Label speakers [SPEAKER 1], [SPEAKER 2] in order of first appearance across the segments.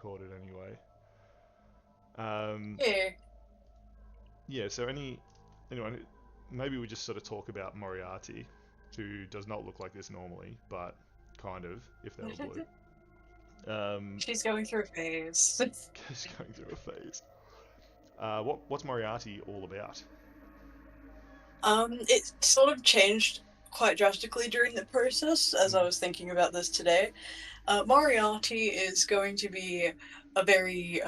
[SPEAKER 1] recorded anyway. Um,
[SPEAKER 2] Yeah.
[SPEAKER 1] yeah. So anyone, maybe we just sort of talk about Moriarty, who does not look like this normally, but kind of if they were blue.
[SPEAKER 2] She's going through a phase.
[SPEAKER 1] He's going through a phase. What's Moriarty all about?
[SPEAKER 2] It sort of changed quite drastically during the process as I
[SPEAKER 1] Mm.
[SPEAKER 2] was thinking about this today. Moriarty is going to be a very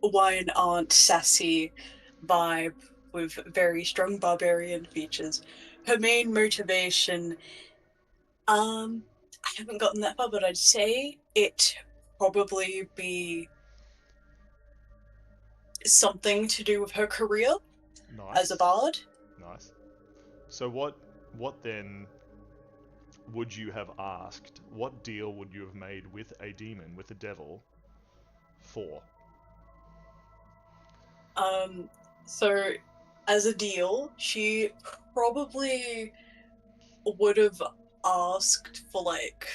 [SPEAKER 2] wine aunt sassy vibe with very strong barbarian features. Her main motivation, I haven't gotten that far, but I'd say it probably be something to do with her career as a
[SPEAKER 1] Nice,
[SPEAKER 2] bard.
[SPEAKER 1] nice. So what then would you have asked? What deal would you have made with a demon, with a devil, for?
[SPEAKER 2] Um, so as a deal, she probably would have asked for like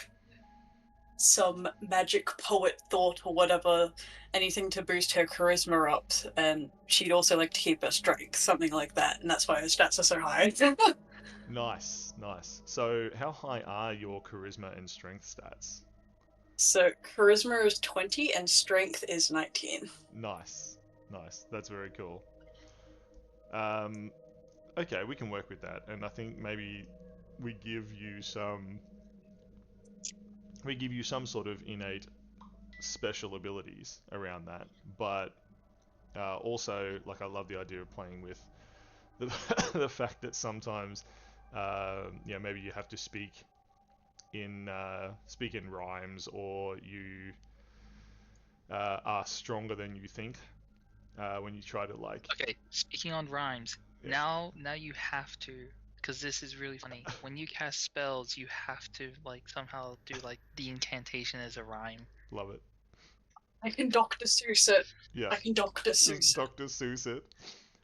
[SPEAKER 2] some magic poet thought or whatever, anything to boost her charisma up, and she'd also like to keep her strength, something like that, and that's why her stats are so high.
[SPEAKER 1] Nice, nice. So how high are your charisma and strength stats?
[SPEAKER 2] So charisma is 20 and strength is 19.
[SPEAKER 1] Nice, nice. That's very cool. Um, okay, we can work with that, and I think maybe we give you some we give you some sort of innate special abilities around that, but also like I love the idea of playing with the, the fact that sometimes maybe you have to speak in rhymes, or you are stronger than you think when you try to like
[SPEAKER 3] Okay, speaking on rhymes,
[SPEAKER 1] yeah.
[SPEAKER 3] now you have to, because this is really funny. When you cast spells, you have to like somehow do like the incantation as a rhyme.
[SPEAKER 1] Love it.
[SPEAKER 2] I can Dr. Seuss it.
[SPEAKER 1] Yeah.
[SPEAKER 2] I can Dr. Seuss it.
[SPEAKER 1] Dr. Seuss it.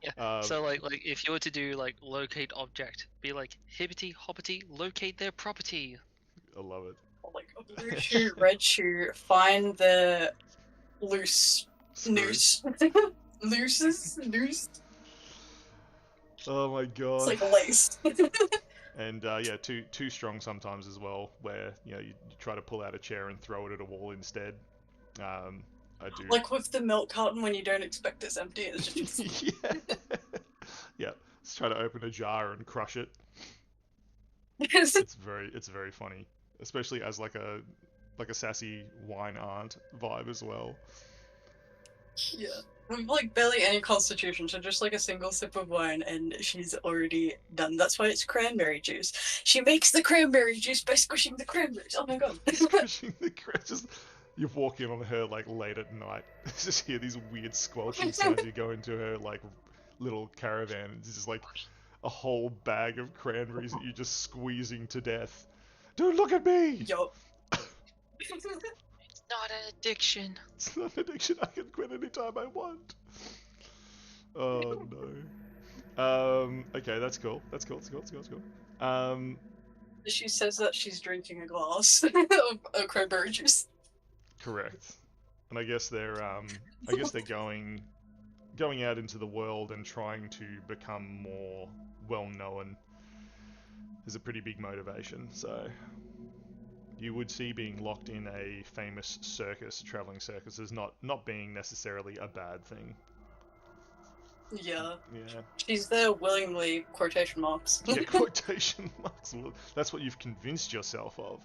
[SPEAKER 3] Yeah.
[SPEAKER 1] Um,
[SPEAKER 3] So like if you were to do like locate object, be like hippity hoppity, locate their property.
[SPEAKER 1] I love
[SPEAKER 2] Like blue
[SPEAKER 1] it.
[SPEAKER 2] shoe, red shoe, find the loose
[SPEAKER 1] Screw.
[SPEAKER 2] noose. Noose.
[SPEAKER 1] Oh my
[SPEAKER 2] It's
[SPEAKER 1] god.
[SPEAKER 2] like lace.
[SPEAKER 1] And yeah, too strong sometimes as well, where you try to pull out a chair and throw it at a wall instead. Um, I do.
[SPEAKER 2] Like with the milk carton when you don't expect it's empty, it's just
[SPEAKER 1] Yeah. Yeah. Let's try to open a jar and crush it. It's very funny, especially as like a sassy wine aunt vibe as well.
[SPEAKER 2] yeah. With like barely any constitution, so just like a single sip of wine and she's already done. That's why it's cranberry juice. She makes the cranberry juice by squishing the cranberries. Oh my god.
[SPEAKER 1] Squishing the just you walk in on her like late at night, just hear these weird squelching sounds. You go into her like little caravan, and it's just like a whole bag of cranberries that you're just squeezing to death. Don't look at me!
[SPEAKER 2] Yo.
[SPEAKER 3] It's not an addiction.
[SPEAKER 1] It's not an addiction. I can quit anytime I want. Oh no. Okay, that's cool. That's cool. That's cool. That's cool. That's cool.
[SPEAKER 2] She says that she's drinking a glass of cranberry juice.
[SPEAKER 1] Correct. And I guess they're going out into the world and trying to become more well known is a pretty big motivation. So you would see being locked in a famous circus, traveling circus, as not being necessarily a bad thing.
[SPEAKER 2] Yeah.
[SPEAKER 1] Yeah.
[SPEAKER 2] She's there willingly, quotation marks.
[SPEAKER 1] Yeah, quotation marks. That's what you've convinced yourself of.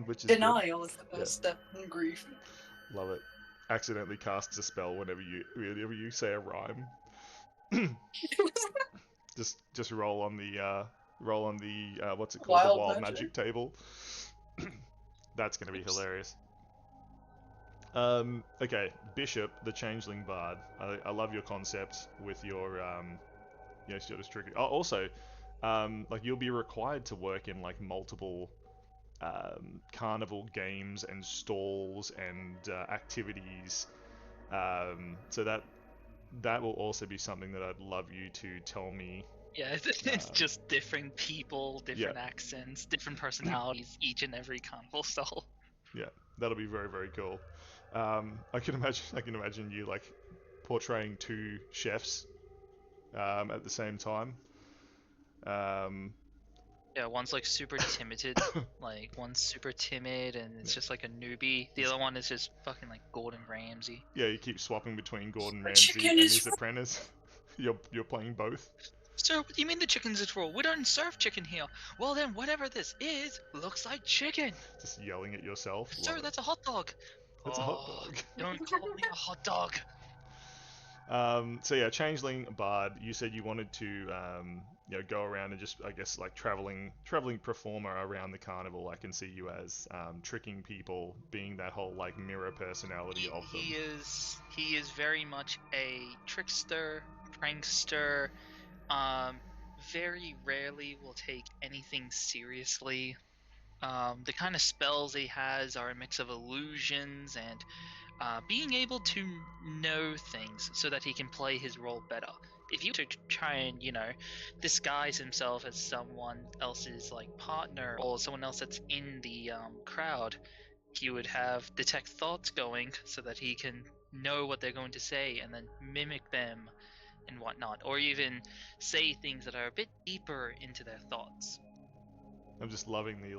[SPEAKER 1] Which is
[SPEAKER 2] Denial is the
[SPEAKER 1] good.
[SPEAKER 2] first step in grief.
[SPEAKER 1] Love it. Accidentally casts a spell whenever you say a rhyme. just roll on the what's it called, the wild magic table. That's gonna be hilarious. Okay, Bishop, the Changeling Bard. I love your concept with your sort of tricky. Oh, also, like you'll be required to work in like multiple carnival games and stalls and activities. So that will also be something that I'd love you to tell me.
[SPEAKER 3] Yeah, it's
[SPEAKER 1] Um,
[SPEAKER 3] just different people,
[SPEAKER 1] yeah,
[SPEAKER 3] different accents, different personalities, each and every carnival stall.
[SPEAKER 1] yeah. That'll be very, very cool. I can imagine you like portraying two chefs at the same time. Um,
[SPEAKER 3] Yeah, one's like super timid, like one's super timid and it's
[SPEAKER 1] Yeah.
[SPEAKER 3] just like a newbie. The other one is just fucking like Gordon Ramsay.
[SPEAKER 1] yeah, you keep swapping between Gordon
[SPEAKER 2] The
[SPEAKER 1] Ramsay
[SPEAKER 2] chicken
[SPEAKER 1] and
[SPEAKER 2] is
[SPEAKER 1] his apprentice. You're playing both.
[SPEAKER 3] Sir, what do you mean the chicken's is raw? We don't serve chicken here. Well then, whatever this is, looks like chicken.
[SPEAKER 1] Just yelling at yourself.
[SPEAKER 3] Sir,
[SPEAKER 1] Love it.
[SPEAKER 3] that's a hot dog.
[SPEAKER 1] That's a hot dog.
[SPEAKER 3] Don't call me a hot dog.
[SPEAKER 1] So yeah, changeling bard. You said you wanted to, go around and just, I guess, like traveling performer around the carnival. I can see you as tricking people, being that whole like mirror personality of them.
[SPEAKER 3] He is very much a trickster, prankster. Very rarely will take anything seriously. The kind of spells he has are a mix of illusions and being able to know things so that he can play his role better. If you were to try and, disguise himself as someone else's like partner or someone else that's in the crowd, he would have detect thoughts going so that he can know what they're going to say and then mimic them and whatnot, or even say things that are a bit deeper into their thoughts.
[SPEAKER 1] I'm just loving the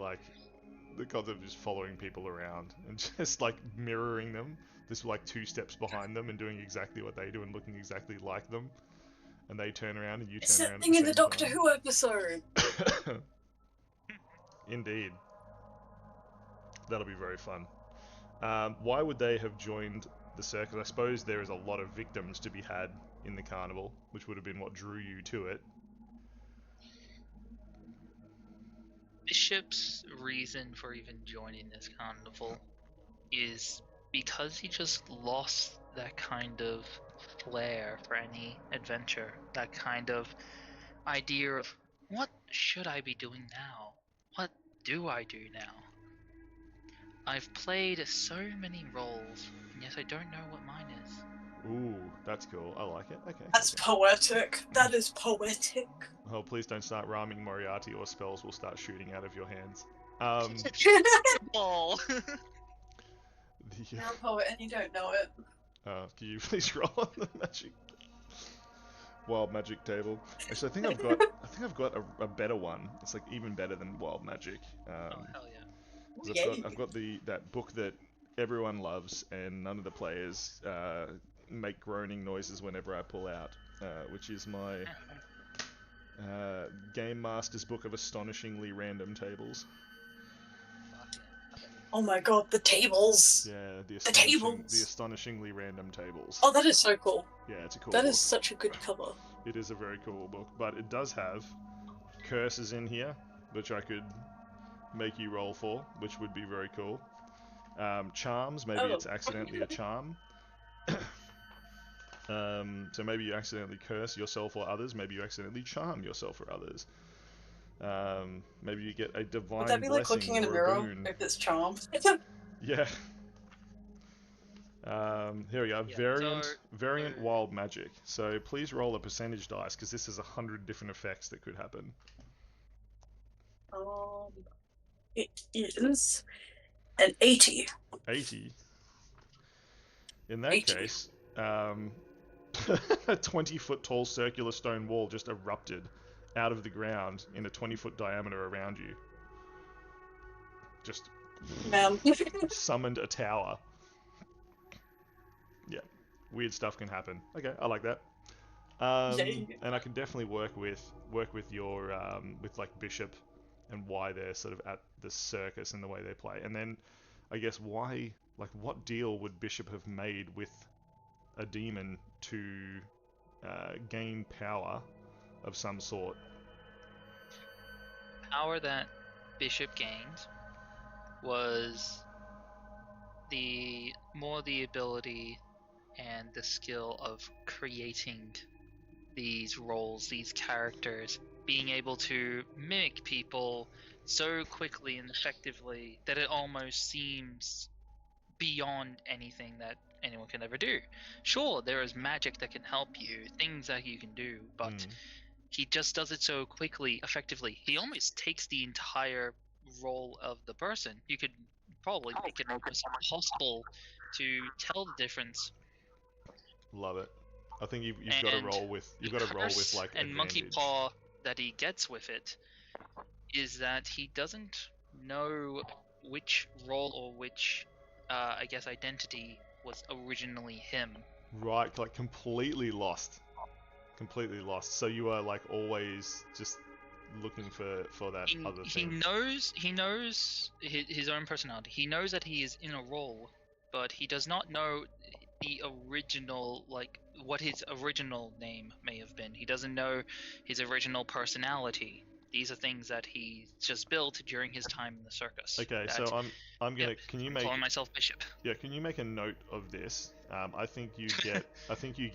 [SPEAKER 1] concept of just following people around and just like mirroring them. Just like 2 steps behind them and doing exactly what they do and looking exactly like them. And they turn around and you
[SPEAKER 2] It's
[SPEAKER 1] turn
[SPEAKER 2] that
[SPEAKER 1] around at
[SPEAKER 2] thing
[SPEAKER 1] the
[SPEAKER 2] in the
[SPEAKER 1] same
[SPEAKER 2] Doctor
[SPEAKER 1] time.
[SPEAKER 2] Who episode.
[SPEAKER 1] Indeed. That'll be very fun. Why would they have joined the circus? I suppose there is a lot of victims to be had in the carnival, which would have been what drew you to it.
[SPEAKER 3] Bishop's reason for even joining this carnival is because he just lost that kind of flair for any adventure, that kind of idea of what should I be doing now? What do I do now? I've played so many roles, and yet I don't know what mine is.
[SPEAKER 1] Ooh, that's cool. I like it. Okay.
[SPEAKER 2] That's poetic. That is poetic.
[SPEAKER 1] Oh, please don't start rhyming Moriarty or spells will start shooting out of your hands.
[SPEAKER 3] Ball.
[SPEAKER 1] The,
[SPEAKER 2] You're a poet and you don't know it.
[SPEAKER 1] can you please roll on the magic wild magic table? Actually, I think I've got a better one. It's like even better than wild magic.
[SPEAKER 3] Oh hell yeah!
[SPEAKER 1] 'Cause
[SPEAKER 2] Yay.
[SPEAKER 1] I've got that book that everyone loves and none of the players make groaning noises whenever I pull out, which is my Game Master's Book of Astonishingly Random Tables.
[SPEAKER 2] Oh my god, the tables.
[SPEAKER 1] Yeah, the
[SPEAKER 2] tables.
[SPEAKER 1] astonishingly random tables.
[SPEAKER 2] Oh, that is so cool.
[SPEAKER 1] Yeah, it's a cool
[SPEAKER 2] That
[SPEAKER 1] book.
[SPEAKER 2] is such a good cover.
[SPEAKER 1] It is a very cool book, but it does have curses in here, which I could make you roll for, which would be very cool. Charms, maybe it's accidentally a charm. So maybe you accidentally curse yourself or others. Maybe you accidentally charm yourself or others. Maybe you get a divine
[SPEAKER 2] Would that be like
[SPEAKER 1] blessing
[SPEAKER 2] looking in a
[SPEAKER 1] or
[SPEAKER 2] mirror
[SPEAKER 1] boon.
[SPEAKER 2] if it's charmed?
[SPEAKER 1] Yeah. Here we go.
[SPEAKER 3] Yeah,
[SPEAKER 1] Variant wild magic. So please roll a percentage dice because this is 100 different effects that could happen.
[SPEAKER 2] It is an 80.
[SPEAKER 1] 80. In that
[SPEAKER 2] 80.
[SPEAKER 1] case, a 20-foot tall circular stone wall just erupted out of the ground in a 20-foot diameter around you. Just summoned a tower. Yeah, weird stuff can happen. Okay, I like that. And I can definitely work with your with like Bishop and why they're sort of at the circus and the way they play. And then I guess why, like, what deal would Bishop have made with a demon to gain power of some sort?
[SPEAKER 3] Power that Bishop gained was the ability and the skill of creating these roles, these characters, being able to mimic people so quickly and effectively that it almost seems beyond anything that anyone can ever do. Sure, there is magic that can help you, things that you can do, but he just does it so quickly, effectively. He almost takes the entire role of the person. You could probably make it almost impossible to tell the difference.
[SPEAKER 1] Love it. I think you've got to
[SPEAKER 3] And
[SPEAKER 1] roll with
[SPEAKER 3] the
[SPEAKER 1] with like
[SPEAKER 3] and monkey
[SPEAKER 1] advantage.
[SPEAKER 3] paw that he gets with it is that he doesn't know which role or which, I guess, identity was originally him.
[SPEAKER 1] Right, like completely lost. Completely lost. So you are like always just looking for that other
[SPEAKER 3] He
[SPEAKER 1] thing.
[SPEAKER 3] knows his own personality. He knows that he is in a role, but he does not know the original, like what his original name may have been. He doesn't know his original personality. These are things that he just built during his time in the circus.
[SPEAKER 1] Okay,
[SPEAKER 3] that,
[SPEAKER 1] so I'm gonna.
[SPEAKER 3] Yep,
[SPEAKER 1] Can you
[SPEAKER 3] I'm
[SPEAKER 1] make?
[SPEAKER 3] calling myself Bishop.
[SPEAKER 1] Yeah, can you make a note of this? I think you get. I think you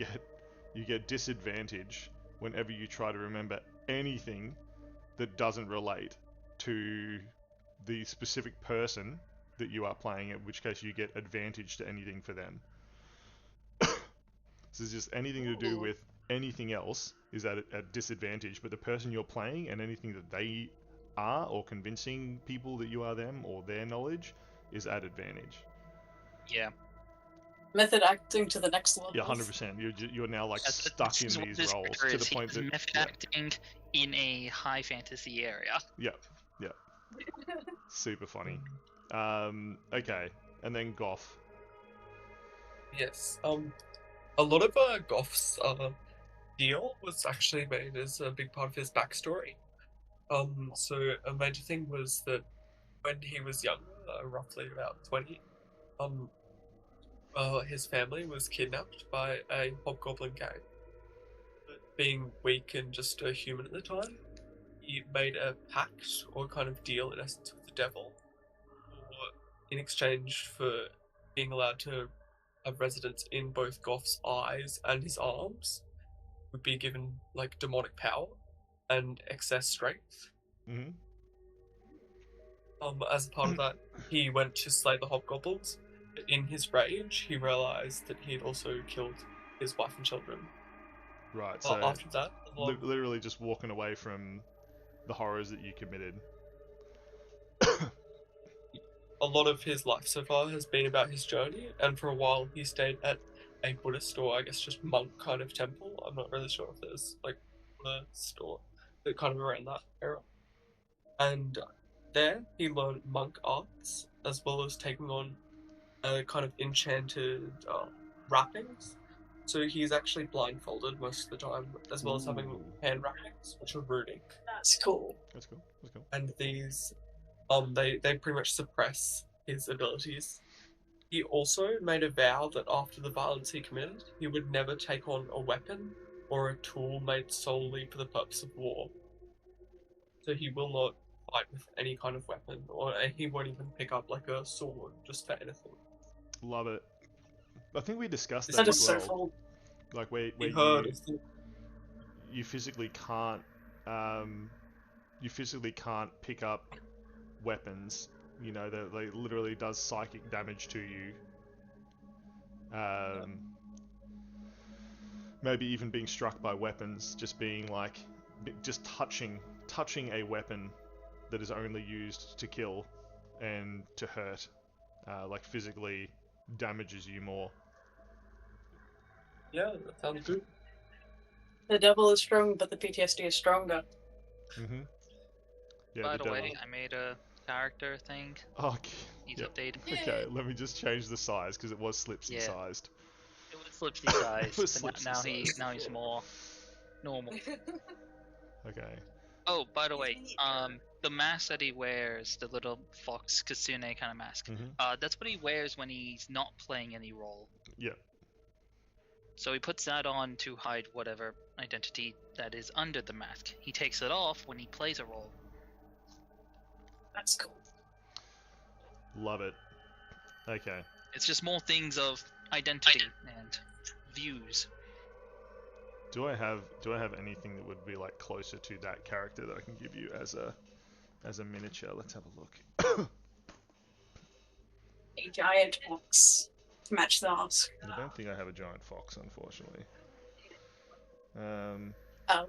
[SPEAKER 1] get disadvantage whenever you try to remember anything that doesn't relate to the specific person that you are playing. In which case, you get advantage to anything for them. So it's just anything to do with anything else is at disadvantage, but the person you're playing and anything that they are or convincing people that you are them or their knowledge is at advantage.
[SPEAKER 3] Yeah.
[SPEAKER 2] Method acting to the next level.
[SPEAKER 1] Yeah, 100%. You're now like
[SPEAKER 3] This
[SPEAKER 1] stuck in
[SPEAKER 3] is what
[SPEAKER 1] these
[SPEAKER 3] this
[SPEAKER 1] roles
[SPEAKER 3] character
[SPEAKER 1] to the
[SPEAKER 3] is.
[SPEAKER 1] point
[SPEAKER 3] He's
[SPEAKER 1] that
[SPEAKER 3] method acting in a high fantasy area.
[SPEAKER 1] yeah, super funny. Okay, and then Goff.
[SPEAKER 4] Yes. A lot of Goff's deal was actually made as a big part of his backstory. So a major thing was that when he was young, roughly about 20, his family was kidnapped by a hobgoblin gang. But being weak and just a human at the time, he made a pact or kind of deal in essence with the devil, in exchange for being allowed to have residence in both Goff's eyes and his arms, would be given like demonic power and excess strength.
[SPEAKER 1] Mm-hmm.
[SPEAKER 4] As a part of that, he went to slay the hobgoblins. But in his rage, he realized that he had also killed his wife and children.
[SPEAKER 1] Right. So
[SPEAKER 4] After that,
[SPEAKER 1] literally just walking away from the horrors that you committed.
[SPEAKER 4] a lot of his life so far has been about his journey, and for a while he stayed at a Buddhist or I guess just monk kind of temple. I'm not really sure if there's like a store that kind of around that era. And there he learned monk arts as well as taking on kind of enchanted wrappings. So he's actually blindfolded most of the time, as well as having
[SPEAKER 1] Ooh.
[SPEAKER 4] hand wrappings, which are runic.
[SPEAKER 2] That's cool.
[SPEAKER 1] That's cool. That's cool.
[SPEAKER 4] And these, they pretty much suppress his abilities. He also made a vow that after the violence he committed, he would never take on a weapon or a tool made solely for the purpose of war. So he will not fight with any kind of weapon, or he won't even pick up like a sword just for anything.
[SPEAKER 1] Love it. I think we discussed
[SPEAKER 4] That
[SPEAKER 1] that
[SPEAKER 2] That
[SPEAKER 1] as
[SPEAKER 2] is so
[SPEAKER 1] well.
[SPEAKER 2] cool.
[SPEAKER 1] Like where
[SPEAKER 4] He heard
[SPEAKER 1] you physically can't pick up weapons. You know, that they literally does psychic damage to you. Maybe even being struck by weapons, just being like, just touching a weapon that is only used to kill and to hurt, like physically damages you more.
[SPEAKER 4] Yeah, that sounds good.
[SPEAKER 2] The devil is strong, but the PTSD is stronger.
[SPEAKER 1] Mm-hmm. Yeah,
[SPEAKER 3] By
[SPEAKER 1] the
[SPEAKER 3] the way,
[SPEAKER 1] devil.
[SPEAKER 3] I made a character thing.
[SPEAKER 1] Oh,
[SPEAKER 3] He's
[SPEAKER 1] yeah.
[SPEAKER 3] updated.
[SPEAKER 1] Okay, let me just change the size because it was slipsy
[SPEAKER 3] Yeah.
[SPEAKER 1] sized.
[SPEAKER 3] It was slipsy size,
[SPEAKER 1] was
[SPEAKER 3] but
[SPEAKER 1] slipsy
[SPEAKER 3] now
[SPEAKER 1] sized.
[SPEAKER 3] he's more normal.
[SPEAKER 1] Okay.
[SPEAKER 3] Oh, by the way, the mask that he wears, the little fox kitsune kind of mask,
[SPEAKER 1] Mm-hmm.
[SPEAKER 3] that's what he wears when he's not playing any role.
[SPEAKER 1] Yeah.
[SPEAKER 3] So he puts that on to hide whatever identity that is under the mask. He takes it off when he plays a role.
[SPEAKER 2] That's cool.
[SPEAKER 1] Love it. Okay.
[SPEAKER 3] It's just more things of identity and views.
[SPEAKER 1] Do I have anything that would be like closer to that character that I can give you as a miniature? Let's have a look.
[SPEAKER 2] A giant fox to match the mask.
[SPEAKER 1] I don't think I have a giant fox, unfortunately.
[SPEAKER 2] Oh.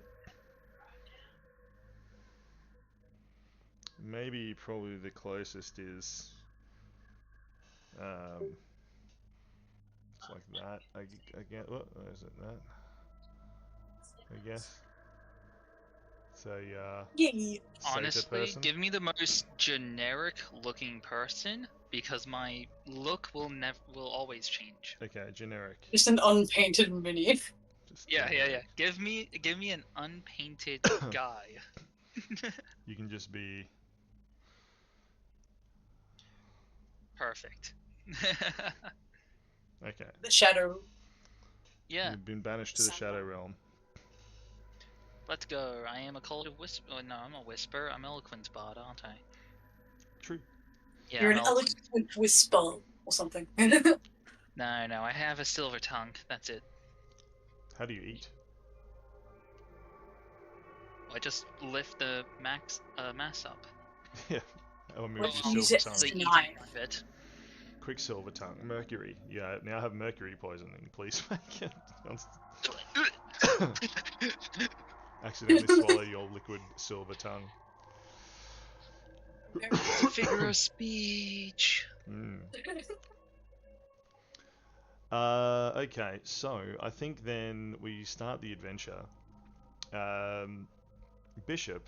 [SPEAKER 1] Maybe probably the closest is It's like that. I get. What is it? That. I guess. It's a
[SPEAKER 2] Yay.
[SPEAKER 1] satyr
[SPEAKER 3] Honestly,
[SPEAKER 1] person.
[SPEAKER 3] give me the most generic looking person because my look will always change.
[SPEAKER 1] Okay, generic.
[SPEAKER 2] Just an unpainted mini.
[SPEAKER 1] Just
[SPEAKER 3] Yeah.
[SPEAKER 1] generic.
[SPEAKER 3] Give me an unpainted guy.
[SPEAKER 1] You can just be.
[SPEAKER 3] Perfect.
[SPEAKER 1] Okay.
[SPEAKER 2] The shadow.
[SPEAKER 3] Yeah,
[SPEAKER 1] You've been banished to the Shadow
[SPEAKER 2] Someone.
[SPEAKER 1] Realm.
[SPEAKER 3] let's go. I am a cult of whisper. Oh, no, I'm a whisper. I'm eloquence bard, aren't I?
[SPEAKER 1] True.
[SPEAKER 3] Yeah,
[SPEAKER 2] You're
[SPEAKER 3] I'm
[SPEAKER 2] an
[SPEAKER 3] eloquent.
[SPEAKER 2] eloquent whisper or something.
[SPEAKER 3] No, I have a silver tongue. That's it.
[SPEAKER 1] How do you eat?
[SPEAKER 3] I just lift the mass up.
[SPEAKER 1] Yeah. I mean,
[SPEAKER 2] What
[SPEAKER 1] with
[SPEAKER 2] if
[SPEAKER 1] your
[SPEAKER 2] you use
[SPEAKER 1] silver
[SPEAKER 2] it
[SPEAKER 1] tongue.
[SPEAKER 2] as
[SPEAKER 3] The
[SPEAKER 2] a
[SPEAKER 3] eating
[SPEAKER 2] knife?
[SPEAKER 3] of it.
[SPEAKER 1] Quicksilver tongue. Mercury. Yeah, now have mercury poisoning. Please make it. Accidentally swallow your liquid silver tongue.
[SPEAKER 3] It's a figure of speech.
[SPEAKER 1] Mm. Okay, so I think then we start the adventure. Bishop,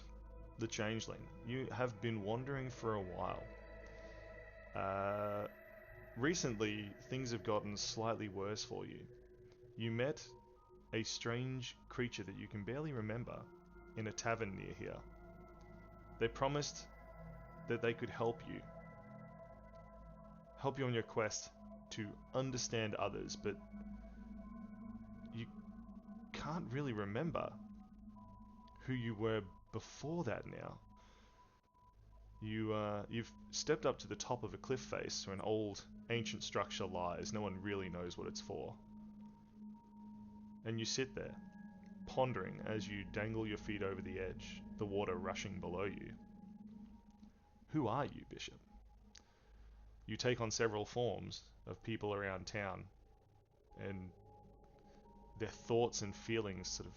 [SPEAKER 1] the changeling, you have been wandering for a while. Recently, things have gotten slightly worse for you. You met a strange creature that you can barely remember in a tavern near here. They promised that they could help you on your quest to understand others, but you can't really remember who you were before that now. You've stepped up to the top of a cliff face where an old, ancient structure lies. No one really knows what it's for. And you sit there, pondering as you dangle your feet over the edge, the water rushing below you. Who are you, Bishop? You take on several forms of people around town, and their thoughts and feelings sort of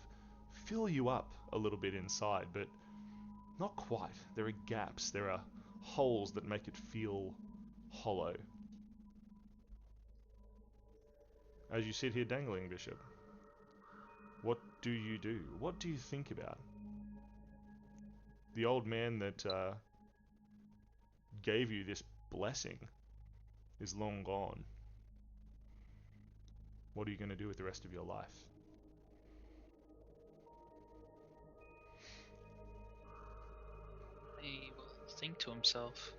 [SPEAKER 1] fill you up a little bit inside, but not quite. There are gaps, there are holes that make it feel hollow. As you sit here dangling, Bishop, what do you do? What do you think about? The old man that gave you this blessing is long gone. What are you going to do with the rest of your life?
[SPEAKER 3] He will think to himself,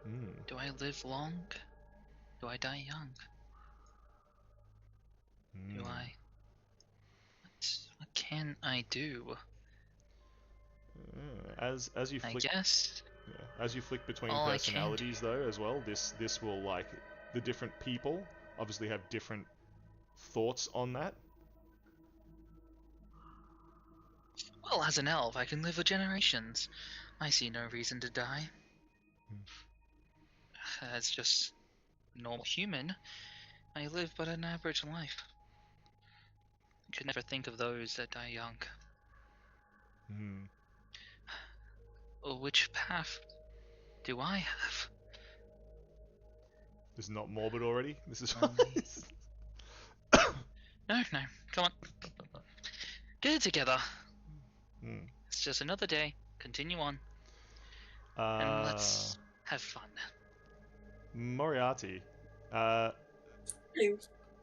[SPEAKER 1] Hmm.
[SPEAKER 3] do I live long? Do I die young? Do
[SPEAKER 1] Hmm.
[SPEAKER 3] I... What can I do?
[SPEAKER 1] As you
[SPEAKER 3] I
[SPEAKER 1] flick,
[SPEAKER 3] guess
[SPEAKER 1] yeah, as you flick between
[SPEAKER 3] all I can do.
[SPEAKER 1] personalities though as well, this will like the different people obviously have different thoughts on that.
[SPEAKER 3] Well, as an elf, I can live for generations. I see no reason to die. As just a normal human, I live but an average life. I could never think of those that die young.
[SPEAKER 1] Hmm.
[SPEAKER 3] Well, which path do I have?
[SPEAKER 1] This is not morbid already. This is
[SPEAKER 3] Um, No, come on. Get it together.
[SPEAKER 1] Hmm.
[SPEAKER 3] It's just another day. Continue on, and
[SPEAKER 1] Uh,
[SPEAKER 3] let's have fun.
[SPEAKER 1] Moriarty,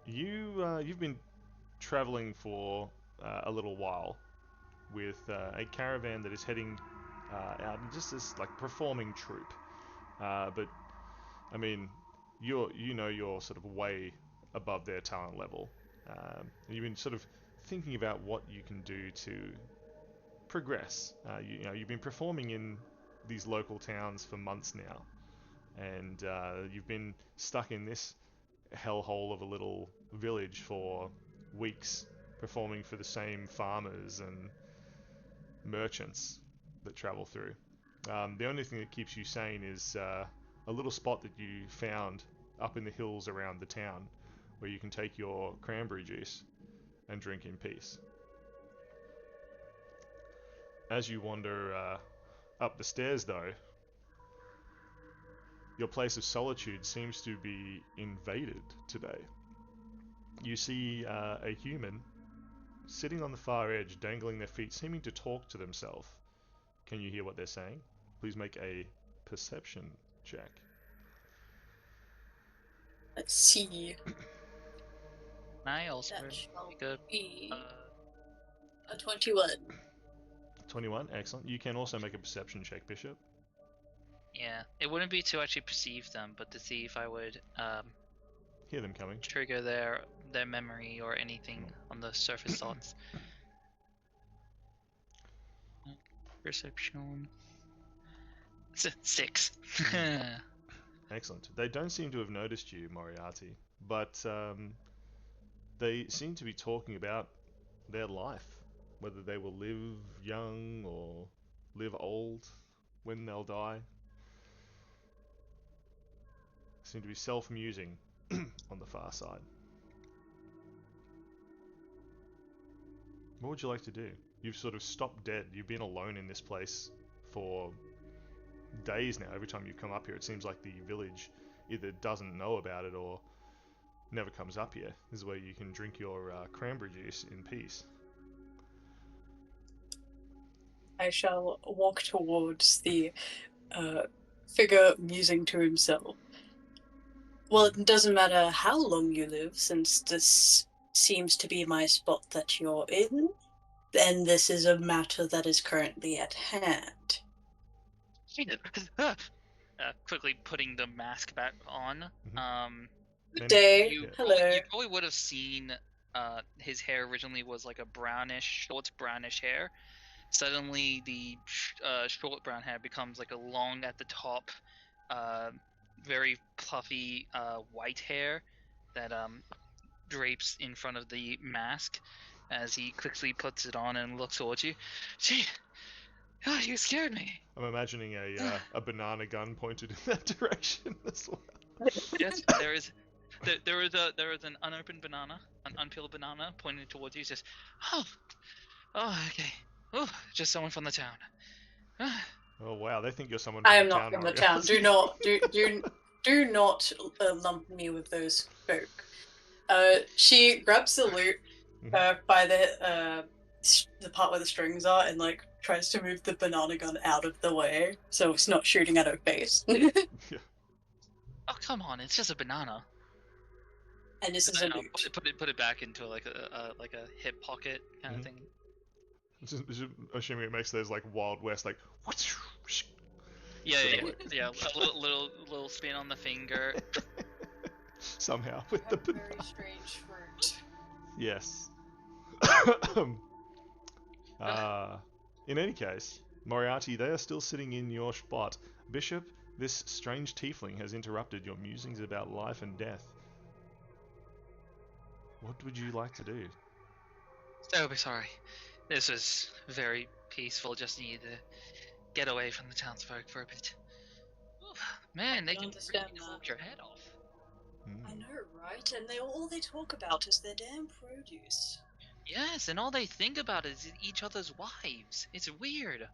[SPEAKER 1] you've been traveling for a little while with a caravan that is heading out just as like performing troupe. But I mean, you're sort of way above their talent level. You've been sort of thinking about what you can do to progress. You've been performing in these local towns for months now, and you've been stuck in this hellhole of a little village for weeks, performing for the same farmers and merchants that travel through. The only thing that keeps you sane is a little spot that you found up in the hills around the town where you can take your cranberry juice and drink in peace. As you wander up the stairs, though, your place of solitude seems to be invaded today. You see a human sitting on the far edge, dangling their feet, seeming to talk to themselves. Can you hear what they're saying? Please make a perception check.
[SPEAKER 2] Let's see.
[SPEAKER 3] And I also
[SPEAKER 2] That shall
[SPEAKER 3] make a
[SPEAKER 2] be a 21.
[SPEAKER 1] 21, excellent. You can also make a perception check, Bishop.
[SPEAKER 3] yeah. It wouldn't be to actually perceive them, but to see if I would
[SPEAKER 1] Hear them coming.
[SPEAKER 3] trigger their memory or anything on the surface thoughts. Perception. 6.
[SPEAKER 1] Excellent. They don't seem to have noticed you, Moriarty, but they seem to be talking about their life, whether they will live young or live old when they'll die. Seem to be self-musing on the far side. What would you like to do? You've sort of stopped dead. You've been alone in this place for days now. Every time you come up here, it seems like the village either doesn't know about it or never comes up here. This is where you can drink your cranberry juice in peace.
[SPEAKER 2] I shall walk towards the figure musing to himself. Well, it doesn't matter how long you live, since this seems to be my spot that you're in, then this is a matter that is currently at hand.
[SPEAKER 3] Quickly putting the mask back on.
[SPEAKER 2] Good day.
[SPEAKER 3] You
[SPEAKER 2] Hello.
[SPEAKER 3] probably would have seen his hair originally was like a short brownish hair. Suddenly, the short brown hair becomes like a long at the top, very puffy white hair that drapes in front of the mask as he quickly puts it on and looks towards you. Gee, God, you scared me.
[SPEAKER 1] I'm imagining a banana gun pointed in that direction as well.
[SPEAKER 3] Yes, there is an unopened banana, an unpeeled banana pointing towards you. Says, oh, okay. Oh, just someone from the town.
[SPEAKER 1] Oh wow, they think you're someone
[SPEAKER 2] I
[SPEAKER 1] from
[SPEAKER 2] am
[SPEAKER 1] the
[SPEAKER 2] not
[SPEAKER 1] town.
[SPEAKER 2] from the
[SPEAKER 1] Moriarty.
[SPEAKER 2] town. Do not lump me with those folk. She grabs the loot by the part where the strings are and like tries to move the banana gun out of the way so it's not shooting at her face.
[SPEAKER 1] Yeah.
[SPEAKER 3] Oh, come on, it's just a banana.
[SPEAKER 2] And this is a loot.
[SPEAKER 3] Put it back into like a hip pocket kind of thing.
[SPEAKER 1] Just assuming it makes those like Wild West like.
[SPEAKER 3] Yeah. A little spin on the finger.
[SPEAKER 1] Somehow with the banana.
[SPEAKER 2] Very strange fruit.
[SPEAKER 1] Yes. In any case, Moriarty, they are still sitting in your spot. Bishop, this strange tiefling has interrupted your musings about life and death. What would you like to do?
[SPEAKER 3] Oh, sorry. This was very peaceful. Just needed to get away from the townsfolk for a bit. Man, they can
[SPEAKER 2] understand
[SPEAKER 3] really
[SPEAKER 2] that.
[SPEAKER 3] talk your head off.
[SPEAKER 2] I know, right? And all they talk about is their damn produce.
[SPEAKER 3] Yes, and all they think about is each other's wives. It's weird.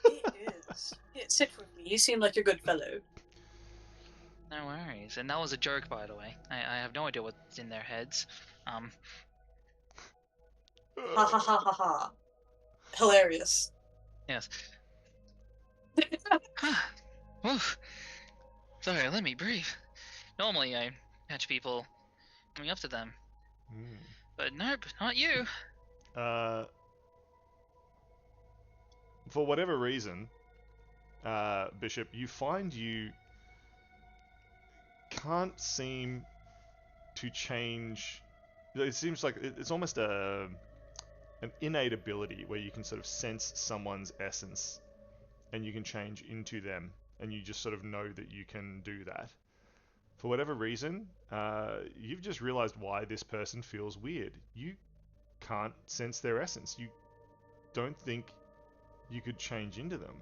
[SPEAKER 2] It is. Yeah, sit with me. You seem like a good fellow.
[SPEAKER 3] No worries. And that was a joke, by the way. I have no idea what's in their heads.
[SPEAKER 2] Ha ha ha ha ha. Hilarious.
[SPEAKER 3] Yes. Oof. Sorry, let me breathe. Normally I catch people coming up to them. But nope, not you.
[SPEAKER 1] For whatever reason, Bishop, you find you can't seem to change. It seems like it's almost an innate ability where you can sort of sense someone's essence and you can change into them, and you just sort of know that you can do that. For whatever reason, you've just realized why this person feels weird. You can't sense their essence. You don't think you could change into them.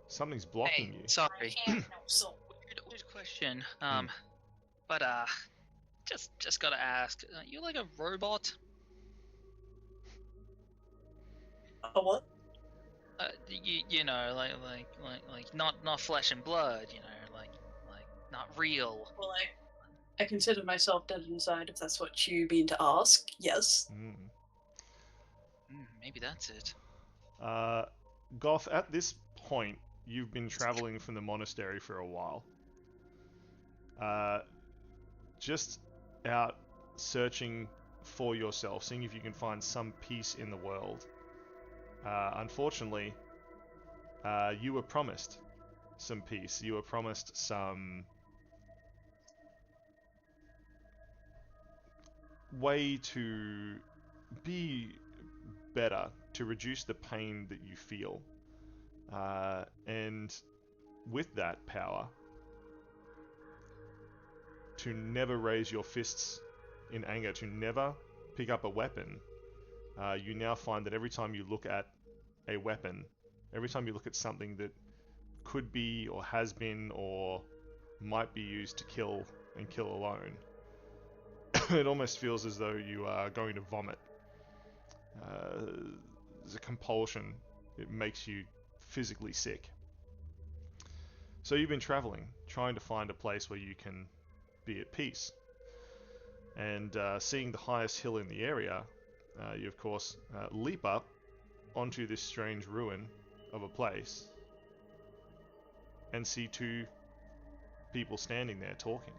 [SPEAKER 1] Something's blocking you.
[SPEAKER 3] Sorry.
[SPEAKER 2] Weird
[SPEAKER 3] question. But just gotta ask. You like a robot?
[SPEAKER 2] A what?
[SPEAKER 3] You know, like not flesh and blood. You know, like not real.
[SPEAKER 2] Well, I consider myself dead inside, if that's what you mean to ask. Yes.
[SPEAKER 3] Maybe that's it.
[SPEAKER 1] Goth, at this point, you've been traveling from the monastery for a while. Just out searching for yourself, seeing if you can find some peace in the world. Unfortunately, you were promised some peace. You were promised some way to be better, to reduce the pain that you feel. And with that power, to never raise your fists in anger, to never pick up a weapon, you now find that every time you look at a weapon, every time you look at something that could be or has been or might be used to kill and kill alone, it almost feels as though you are going to vomit. There's a compulsion. It makes you physically sick. So you've been traveling, trying to find a place where you can be at peace. And seeing the highest hill in the area, you of course leap up onto this strange ruin of a place and see two people standing there talking.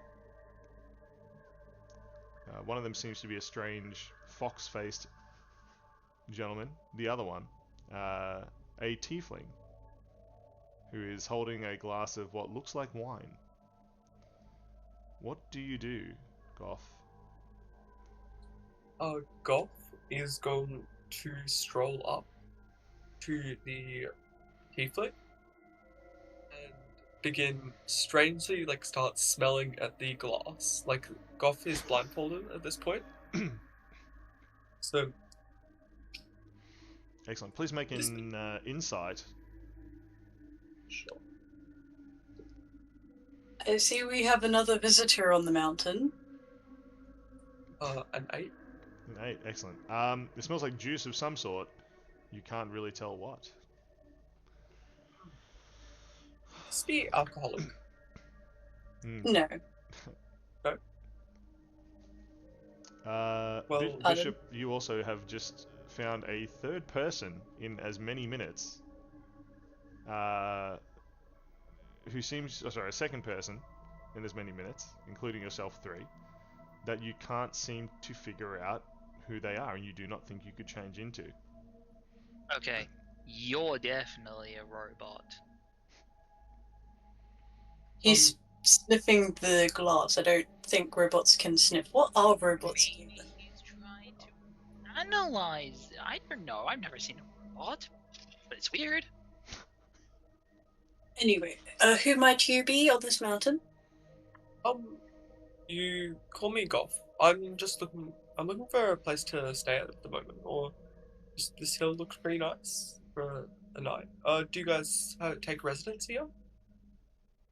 [SPEAKER 1] One of them seems to be a strange fox-faced gentleman. The other one, a tiefling, who is holding a glass of what looks like wine. What do you do, Goth?
[SPEAKER 4] Goth is going to stroll up to the tiefling and begin strangely start smelling at the glass. Like Goth is blindfolded at this point. So
[SPEAKER 1] Excellent. Please make an insight.
[SPEAKER 4] sure.
[SPEAKER 2] I see we have another visitor on the mountain.
[SPEAKER 4] An 8.
[SPEAKER 1] An 8. Excellent. It smells like juice of some sort. You can't really tell what.
[SPEAKER 4] Is the alcoholic?
[SPEAKER 2] No.
[SPEAKER 4] Well,
[SPEAKER 1] Bishop, you also have just found a third person in as many minutes. Who seems, a second person in as many minutes, including yourself 3, that you can't seem to figure out who they are, and you do not think you could change into.
[SPEAKER 3] Okay, you're definitely a robot.
[SPEAKER 2] He's sniffing the glass. I don't think robots can sniff. What are robots?
[SPEAKER 3] Maybe he's trying to analyze. I don't know. I've never seen a robot, but it's weird.
[SPEAKER 2] Anyway, who might you be on this mountain?
[SPEAKER 4] You call me Goth. I'm looking for a place to stay at the moment, or this hill looks pretty nice for a night. Do you guys take residence here?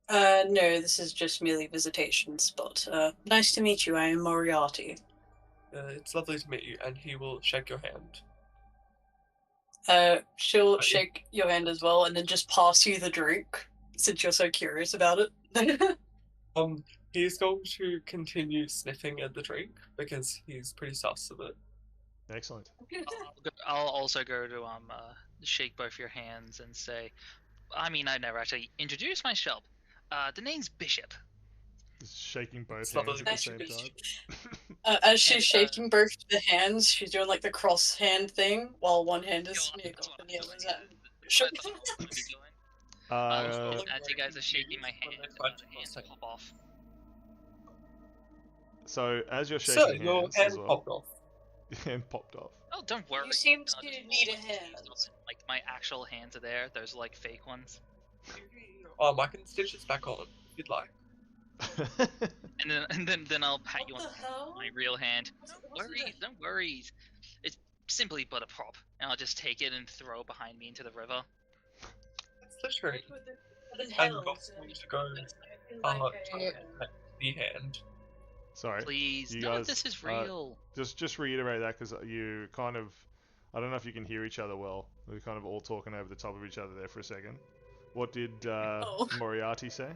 [SPEAKER 2] No, this is just merely visitation spot. Nice to meet you. I am Moriarty.
[SPEAKER 4] It's lovely to meet you, and he will shake your hand.
[SPEAKER 2] She'll shake your hand as well, and then just pass you the drink, since you're so curious about it.
[SPEAKER 4] He's going to continue sniffing at the drink because he's pretty sus of it.
[SPEAKER 1] Excellent.
[SPEAKER 3] I'll also go to shake both your hands and say, I mean, I never actually introduced myself. The name's Bishop.
[SPEAKER 1] Just shaking both
[SPEAKER 4] It's
[SPEAKER 1] hands
[SPEAKER 4] lovely
[SPEAKER 1] at the
[SPEAKER 4] to
[SPEAKER 1] same
[SPEAKER 4] meet you.
[SPEAKER 1] time.
[SPEAKER 2] As she's shaking both the hands, she's doing like the cross hand thing, while one hand is
[SPEAKER 3] Go on,
[SPEAKER 2] near
[SPEAKER 3] go on.
[SPEAKER 2] and the other's at.
[SPEAKER 3] That's what I thought I was gonna be doing. As you guys are shaking my hand, the hands pop off.
[SPEAKER 1] So as you're
[SPEAKER 4] So
[SPEAKER 1] shaking
[SPEAKER 4] your
[SPEAKER 1] hands
[SPEAKER 4] hand
[SPEAKER 1] as well,
[SPEAKER 4] popped off.
[SPEAKER 1] hand popped off.
[SPEAKER 3] Oh, don't worry.
[SPEAKER 2] You seem to
[SPEAKER 3] just
[SPEAKER 2] need a
[SPEAKER 3] like,
[SPEAKER 2] hand.
[SPEAKER 3] Like my actual hands are there. Those are like fake ones.
[SPEAKER 4] I can stitch this back on if you'd like.
[SPEAKER 3] And then I'll pat you on
[SPEAKER 2] What the hell?
[SPEAKER 3] my real hand.
[SPEAKER 2] What's it?
[SPEAKER 3] Don't worry. It's simply but a prop, and I'll just take it and throw it behind me into the river.
[SPEAKER 4] That's the truth.
[SPEAKER 2] What in
[SPEAKER 4] And
[SPEAKER 2] hell?
[SPEAKER 4] Goth's going to go the hand.
[SPEAKER 1] Sorry.
[SPEAKER 3] Please,
[SPEAKER 1] You
[SPEAKER 3] no,
[SPEAKER 1] guys,
[SPEAKER 3] this is real.
[SPEAKER 1] Just reiterate that because you kind of, I don't know if you can hear each other well. We're kind of all talking over the top of each other there for a second. What did
[SPEAKER 2] Oh.
[SPEAKER 1] Moriarty say?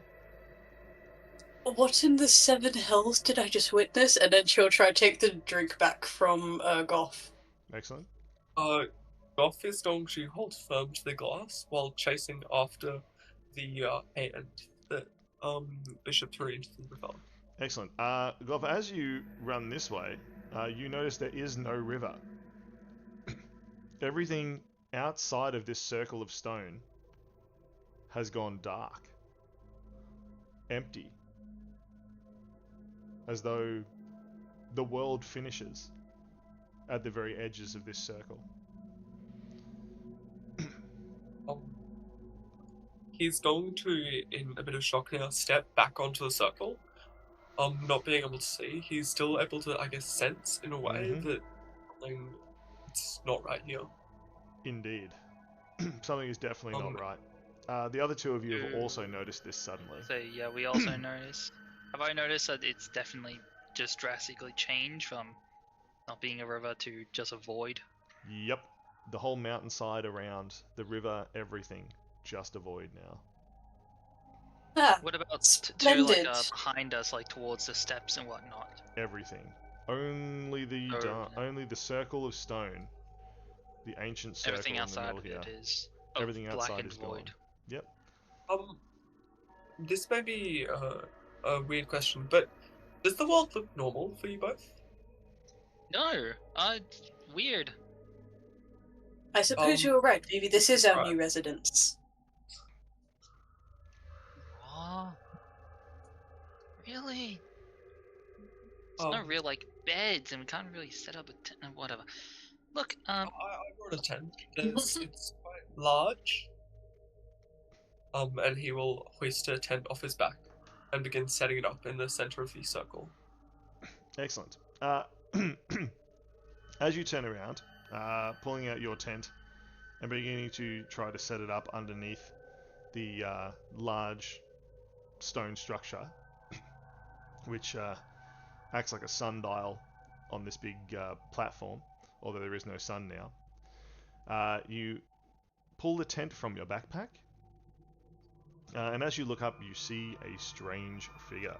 [SPEAKER 2] What in the seven hells did I just witness? And then she'll try to take the drink back from Goth.
[SPEAKER 1] Excellent.
[SPEAKER 4] Goff is going to hold firm to the glass while chasing after the hand that Bishop threw into the river.
[SPEAKER 1] Excellent. Goff, as you run this way, you notice there is no river. Everything outside of this circle of stone has gone dark. Empty. As though the world finishes at the very edges of this circle.
[SPEAKER 4] He's going to, in a bit of shock now, step back onto the circle. Not being able to see, he's still able to, I guess, sense in a way that something it's not right here.
[SPEAKER 1] Indeed. Something is definitely not right. The other two of you have also noticed this suddenly.
[SPEAKER 3] So yeah, we also notice. Have I noticed that it's definitely just drastically changed from not being a river to just a void?
[SPEAKER 1] Yep. The whole mountainside around, the river, everything, just a void now.
[SPEAKER 2] Ah,
[SPEAKER 3] What about
[SPEAKER 2] splendid.
[SPEAKER 3] behind us, like towards the steps and whatnot?
[SPEAKER 1] Everything. Only the circle of stone, the ancient circle
[SPEAKER 3] Everything
[SPEAKER 1] in the
[SPEAKER 3] outside
[SPEAKER 1] middle
[SPEAKER 3] of
[SPEAKER 1] here.
[SPEAKER 3] it is
[SPEAKER 1] Everything
[SPEAKER 3] black
[SPEAKER 1] outside
[SPEAKER 3] and
[SPEAKER 1] is
[SPEAKER 3] void.
[SPEAKER 1] Gone. Yep.
[SPEAKER 4] This may be a weird question, but does the world look normal for you both?
[SPEAKER 3] No, weird.
[SPEAKER 2] I suppose you're right. Maybe this is our
[SPEAKER 4] right.
[SPEAKER 2] new residence.
[SPEAKER 3] Oh, really? There's no real like beds, and we can't really set up a tent. Whatever. Look,
[SPEAKER 4] I brought a tent. It's quite large. And he will hoist a tent off his back and begin setting it up in the center of the circle.
[SPEAKER 1] Excellent. As you turn around, pulling out your tent and beginning to try to set it up underneath the large stone structure, which acts like a sundial on this big platform, although there is no sun now. You pull the tent from your backpack, and as you look up, you see a strange figure.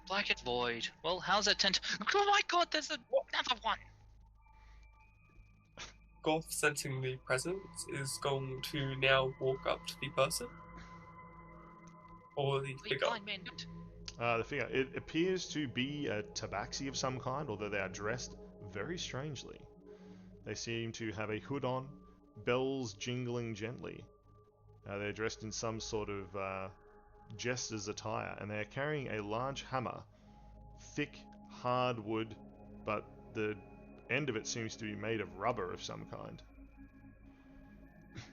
[SPEAKER 3] black and void. Well, how's that tent? Oh my god, there's another one!
[SPEAKER 4] Goff, sensing the presence, is going to now walk up to the person. Or the figure.
[SPEAKER 3] Blind man.
[SPEAKER 1] The figure. It appears to be a tabaxi of some kind, although they are dressed very strangely. They seem to have a hood on, bells jingling gently. They're dressed in some sort of jester's attire, and they are carrying a large hammer, thick, hard wood, but the end of it seems to be made of rubber of some kind.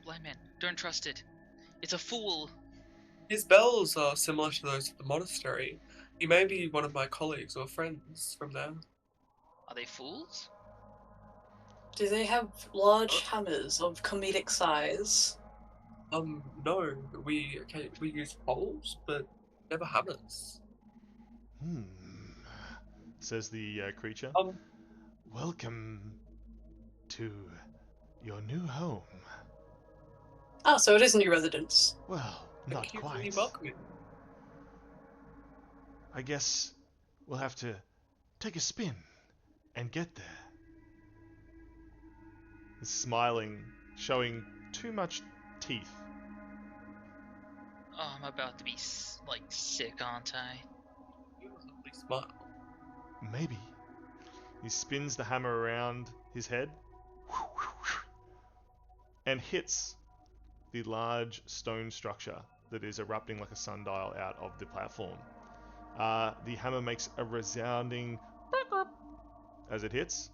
[SPEAKER 3] Blind man, don't trust it. It's a fool.
[SPEAKER 4] His bells are similar to those at the monastery. He may be one of my colleagues or friends from there.
[SPEAKER 3] Are they fools?
[SPEAKER 2] Do they have large hammers of comedic size?
[SPEAKER 4] No. We use poles, but never hammers.
[SPEAKER 1] Says the creature. Welcome to your new home.
[SPEAKER 2] Ah, so it is a new residence.
[SPEAKER 1] Well, not
[SPEAKER 4] Thank you
[SPEAKER 1] quite.
[SPEAKER 4] for the welcoming.
[SPEAKER 1] I guess we'll have to take a spin and get there. He's smiling, showing too much teeth.
[SPEAKER 3] Oh, I'm about to be sick, aren't I?
[SPEAKER 4] You have a lovely smile.
[SPEAKER 1] Maybe. He spins the hammer around his head and hits the large stone structure that is erupting like a sundial out of the platform. The hammer makes a resounding as it hits,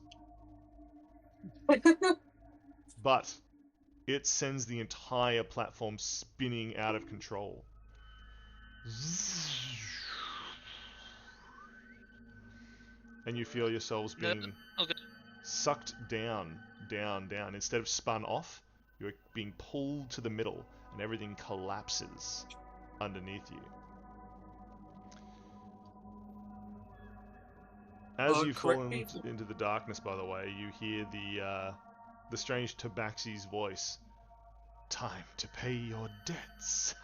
[SPEAKER 1] but it sends the entire platform spinning out of control. And you feel yourselves being sucked down. Instead of spun off, you're being pulled to the middle, and everything collapses underneath you. As you fall
[SPEAKER 4] correct me.
[SPEAKER 1] into the darkness, by the way, you hear the strange Tabaxi's voice. Time to pay your debts.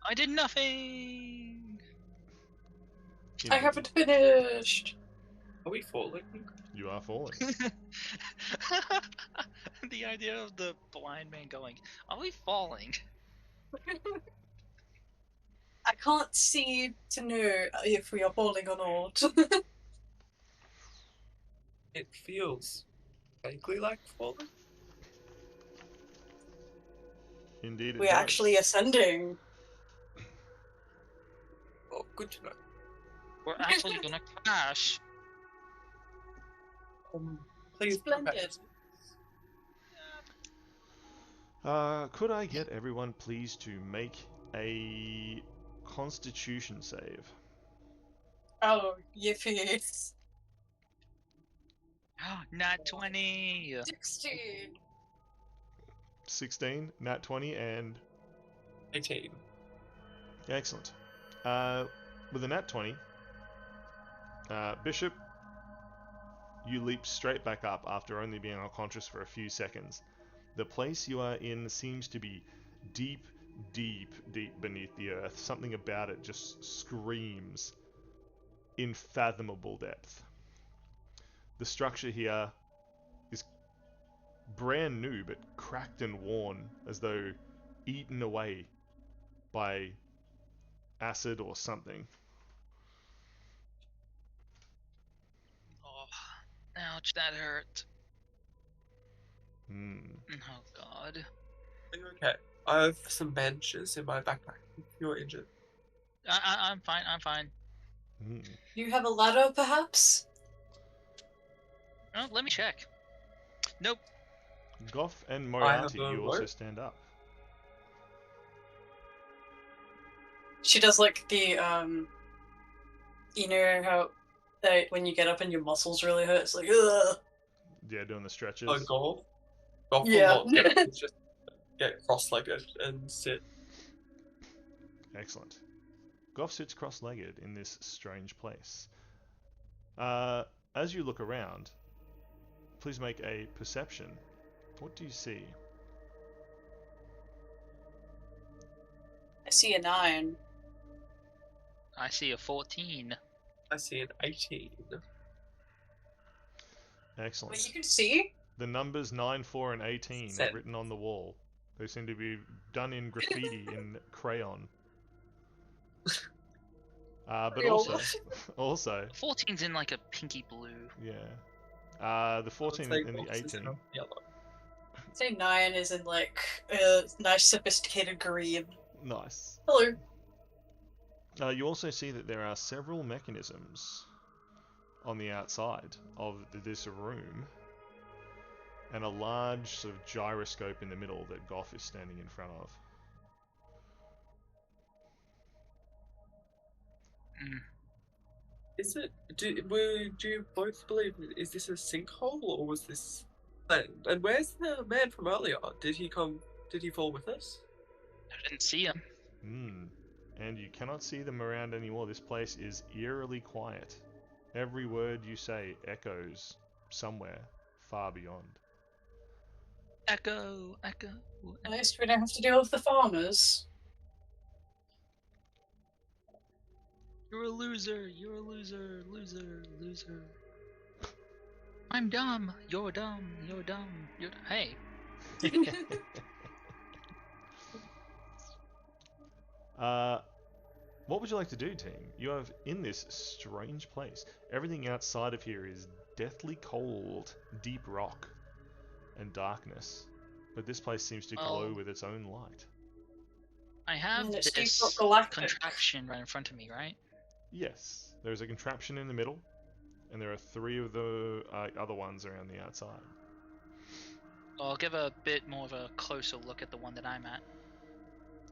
[SPEAKER 3] I did nothing.
[SPEAKER 2] I
[SPEAKER 1] Indeed.
[SPEAKER 2] haven't finished.
[SPEAKER 4] Are we falling?
[SPEAKER 1] You are falling.
[SPEAKER 3] The idea of the blind man going, "Are we falling?"
[SPEAKER 2] I can't see to know if we are falling or not.
[SPEAKER 4] It feels vaguely like falling.
[SPEAKER 1] Indeed, it
[SPEAKER 2] We're
[SPEAKER 1] does.
[SPEAKER 2] actually ascending.
[SPEAKER 4] Oh, good to know.
[SPEAKER 3] We're actually gonna crash.
[SPEAKER 4] Please
[SPEAKER 2] Splendid.
[SPEAKER 4] prepare.
[SPEAKER 1] Could I get everyone please to make a Constitution save?
[SPEAKER 2] Oh, yippee.
[SPEAKER 3] Nat 20.
[SPEAKER 2] 16.
[SPEAKER 1] 16, nat 20, and
[SPEAKER 4] 18.
[SPEAKER 1] excellent. With a nat 20, Bishop, you leap straight back up after only being unconscious for a few seconds. The place you are in seems to be deep, deep, deep beneath the earth. Something about it just screams unfathomable depth. The structure here is brand new, but cracked and worn, as though eaten away by acid or something.
[SPEAKER 3] Oh, ouch, that hurt.
[SPEAKER 1] Hmm.
[SPEAKER 3] Oh God.
[SPEAKER 4] Are you okay? I have some benches in my backpack if you're injured.
[SPEAKER 3] I'm fine. I'm fine.
[SPEAKER 1] Hmm.
[SPEAKER 2] You have a ladder, perhaps?
[SPEAKER 3] Oh, let me check. Nope.
[SPEAKER 1] Goff and
[SPEAKER 4] I have
[SPEAKER 1] Moriarty,
[SPEAKER 4] a
[SPEAKER 1] you also
[SPEAKER 4] rope.
[SPEAKER 1] stand up.
[SPEAKER 2] She does like the, you know how when you get up and your muscles really hurt, it's like, ugh.
[SPEAKER 1] Yeah, doing the stretches.
[SPEAKER 4] A golf. Golf
[SPEAKER 2] Yeah.
[SPEAKER 4] will not just get cross-legged and sit.
[SPEAKER 1] Excellent. Goff sits cross-legged in this strange place. As you look around, please make a perception. What do you see?
[SPEAKER 2] I see a 9.
[SPEAKER 3] I see a 14.
[SPEAKER 4] I see an 18.
[SPEAKER 1] Excellent.
[SPEAKER 2] Wait, you can see?
[SPEAKER 1] The numbers 9, 4, and 18 are
[SPEAKER 4] Seven.
[SPEAKER 1] written on the wall. They seem to be done in graffiti in crayon. But
[SPEAKER 2] Crayon.
[SPEAKER 1] also,
[SPEAKER 3] 14's in like a pinky blue.
[SPEAKER 1] yeah. The 14
[SPEAKER 4] Say
[SPEAKER 1] and the
[SPEAKER 4] boxes
[SPEAKER 1] 18.
[SPEAKER 4] in yellow.
[SPEAKER 2] I'd say 9 is in like a nice sophisticated green.
[SPEAKER 1] Nice.
[SPEAKER 2] Hello.
[SPEAKER 1] You also see that there are several mechanisms on the outside of this room, and a large sort of gyroscope in the middle that Goff is standing in front of.
[SPEAKER 3] Mm.
[SPEAKER 4] Is it? Do you both believe? Is this a sinkhole or was this? And where's the man from earlier? Did he come? Did he fall with us?
[SPEAKER 3] I didn't see him.
[SPEAKER 1] And you cannot see them around anymore. This place is eerily quiet. Every word you say echoes somewhere far beyond.
[SPEAKER 3] Echo, echo.
[SPEAKER 2] At least we don't have to deal with the farmers.
[SPEAKER 3] You're a loser. You're a loser. Loser. Loser. I'm dumb. You're dumb. You're dumb. You're. Hey.
[SPEAKER 1] What would you like to do, team? You are in this strange place. Everything outside of here is deathly cold, deep rock, and darkness. But this place seems to glow with its own light.
[SPEAKER 3] I have
[SPEAKER 2] And it's
[SPEAKER 3] this
[SPEAKER 2] Deep Rock Galactic.
[SPEAKER 3] contraption right in front of me, right?
[SPEAKER 1] Yes, there's a contraption in the middle, and there are 3 of the other ones around the outside.
[SPEAKER 3] I'll give a bit more of a closer look at the one that I'm at.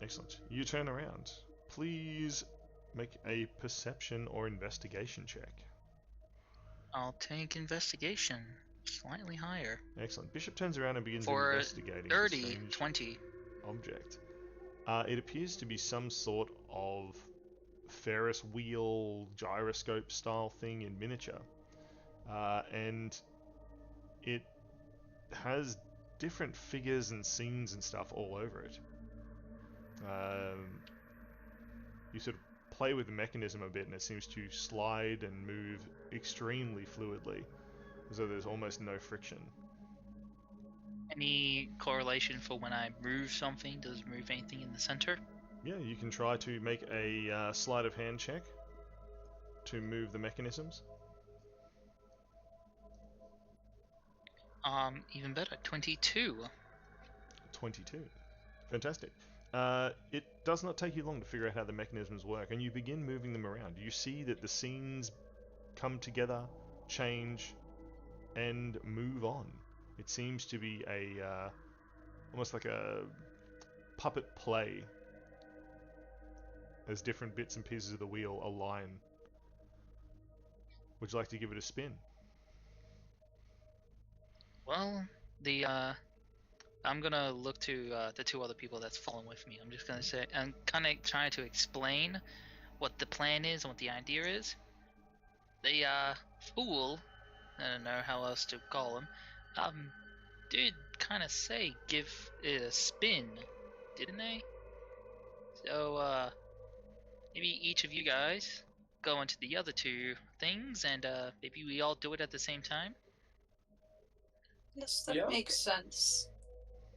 [SPEAKER 1] Excellent. You turn around. Please make a perception or investigation check.
[SPEAKER 3] I'll take investigation. Slightly higher.
[SPEAKER 1] Excellent. Bishop turns around and begins
[SPEAKER 3] For
[SPEAKER 1] investigating the
[SPEAKER 3] 30,
[SPEAKER 1] strange
[SPEAKER 3] 20.
[SPEAKER 1] object. It appears to be some sort of Ferris wheel gyroscope style thing in miniature, and it has different figures and scenes and stuff all over it. You sort of play with the mechanism a bit, and it seems to slide and move extremely fluidly, as though there's almost no friction.
[SPEAKER 3] Any correlation for when I move something? Does it move anything in the center?
[SPEAKER 1] Yeah, you can try to make a sleight of hand check to move the mechanisms.
[SPEAKER 3] Even better, 22.
[SPEAKER 1] 22. Fantastic. It does not take you long to figure out how the mechanisms work, and you begin moving them around. You see that the scenes come together, change, and move on. It seems to be a almost like a puppet play, as different bits and pieces of the wheel align. Would you like to give it a spin?
[SPEAKER 3] Well, I'm gonna look to the two other people that's following with me. I'm just gonna say, I'm kind of trying to explain what the plan is and what the idea is. The fool, I don't know how else to call him, did kind of say give it a spin, didn't they? So maybe each of you guys go into the other two things, and maybe we all do it at the same time.
[SPEAKER 2] Yes, that
[SPEAKER 4] Yeah.
[SPEAKER 2] makes sense.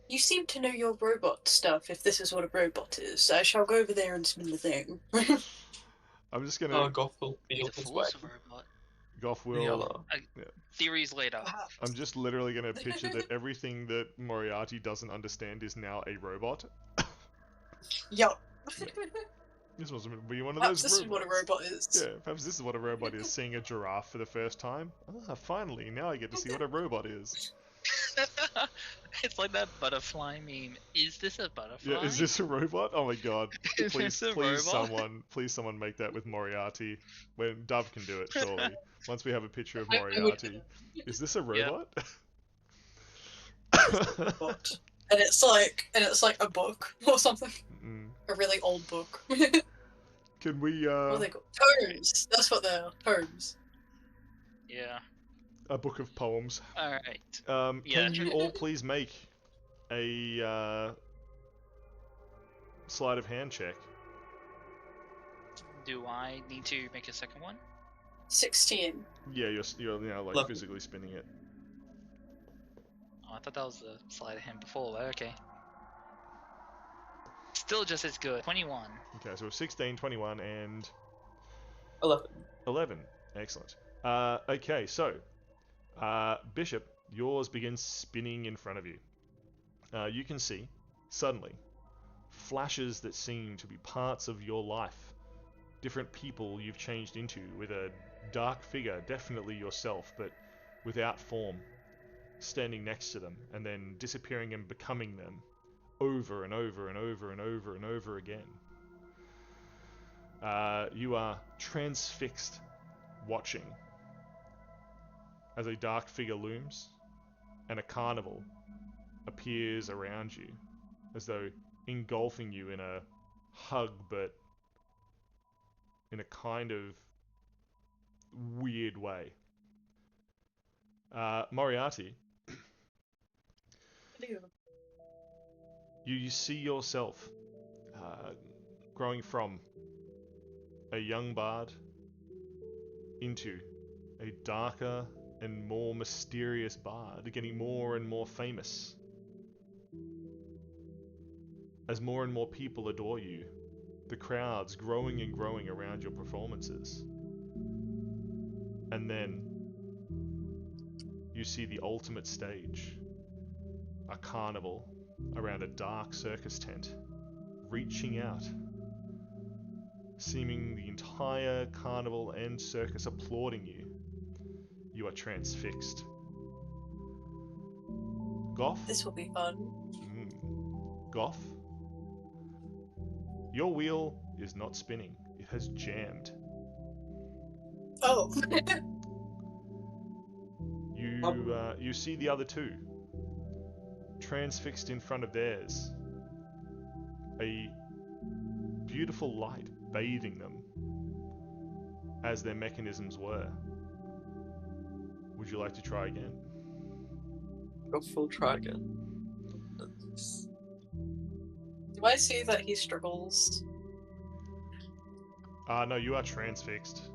[SPEAKER 2] You seem to know your robot stuff, if this is what a robot is. I shall go over there and spin the thing.
[SPEAKER 1] I'm just gonna.
[SPEAKER 4] Goth will feel
[SPEAKER 3] The
[SPEAKER 4] his way.
[SPEAKER 3] fool's a robot.
[SPEAKER 1] Goff
[SPEAKER 4] The
[SPEAKER 1] will.
[SPEAKER 4] other.
[SPEAKER 3] Theories later.
[SPEAKER 1] I'm just literally gonna picture that everything that Moriarty doesn't understand is now a robot.
[SPEAKER 2] Yup.
[SPEAKER 1] This must be one of
[SPEAKER 2] Perhaps
[SPEAKER 1] those
[SPEAKER 2] this is what a
[SPEAKER 1] robots.
[SPEAKER 2] robot is.
[SPEAKER 1] Yeah, perhaps this is what a robot is, seeing a giraffe for the first time. Ah, finally, now I get to see what a robot is.
[SPEAKER 3] It's like that butterfly meme. Is this a butterfly?
[SPEAKER 1] Yeah, is this a robot? Oh my god.
[SPEAKER 3] Is
[SPEAKER 1] Please,
[SPEAKER 3] this a
[SPEAKER 1] please
[SPEAKER 3] robot?
[SPEAKER 1] someone make that with Moriarty. When Dove can do it, surely. Once we have a picture of
[SPEAKER 2] I would-
[SPEAKER 1] Moriarty. Is this a
[SPEAKER 3] Yeah.
[SPEAKER 1] robot?
[SPEAKER 2] Robot. And it's like a book or something.
[SPEAKER 1] Mm.
[SPEAKER 2] A really old book.
[SPEAKER 1] Can we,
[SPEAKER 2] What are they called? Tomes. That's what they're. Tomes.
[SPEAKER 3] Yeah.
[SPEAKER 1] a book of poems.
[SPEAKER 3] Alright.
[SPEAKER 1] Can
[SPEAKER 3] Yeah.
[SPEAKER 1] you all please make a sleight of hand check?
[SPEAKER 3] Do I need to make a second one?
[SPEAKER 2] 16.
[SPEAKER 1] Yeah, you're now like
[SPEAKER 4] Look.
[SPEAKER 1] physically spinning it.
[SPEAKER 3] Oh, I thought that was the slide of hand before, but okay. Still just as good. 21.
[SPEAKER 1] Okay, so 16, 21, and
[SPEAKER 4] 11.
[SPEAKER 1] 11. Excellent. Okay, so Bishop, yours begins spinning in front of you. You can see, suddenly, flashes that seem to be parts of your life. Different people you've changed into, with a dark figure, definitely yourself, but without form, standing next to them, and then disappearing and becoming them, over and over and over and over and over again. You are transfixed, watching as a dark figure looms, and a carnival appears around you, as though engulfing you in a hug, but in a kind of weird way. Moriarty, you see yourself growing from a young bard into a darker and more mysterious bard, getting more and more famous. As more and more people adore you, the crowds growing and growing around your performances. And then you see the ultimate stage, a carnival around a dark circus tent, reaching out, seeming the entire carnival and circus applauding you. You are transfixed. Goff?
[SPEAKER 2] This will be fun.
[SPEAKER 1] Goff? Your wheel is not spinning. It has jammed.
[SPEAKER 2] Oh.
[SPEAKER 1] You see the other two, transfixed in front of theirs. A beautiful light bathing them, as their mechanisms were. Would you like to try again?
[SPEAKER 4] We'll try again.
[SPEAKER 2] Do I see that he struggles?
[SPEAKER 1] No, you are transfixed.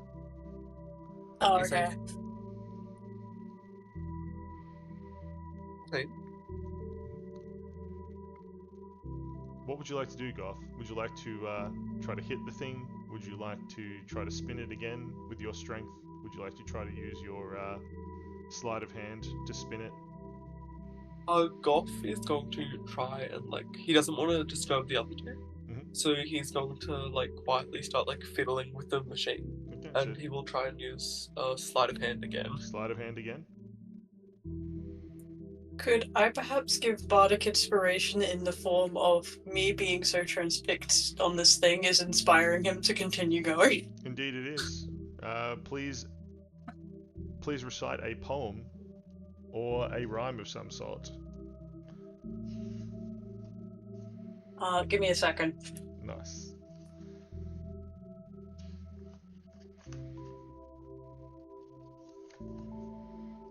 [SPEAKER 2] Oh,
[SPEAKER 4] Is it-
[SPEAKER 2] okay.
[SPEAKER 4] Okay.
[SPEAKER 1] What would you like to do, Goth? Would you like to try to hit the thing? Would you like to try to spin it again with your strength? Would you like to try to use your sleight of hand to spin it?
[SPEAKER 4] Goff is going to try and he doesn't want to disturb the other two, so he's going to quietly start fiddling with the machine,
[SPEAKER 1] Okay,
[SPEAKER 4] and he will try and use sleight of hand again.
[SPEAKER 1] Sleight of hand again.
[SPEAKER 2] Could I perhaps give Bardic inspiration in the form of me being so transfixed on this thing is inspiring him to continue going?
[SPEAKER 1] Indeed, it is. Please recite a poem or a rhyme of some sort.
[SPEAKER 2] Give me a second.
[SPEAKER 1] Nice.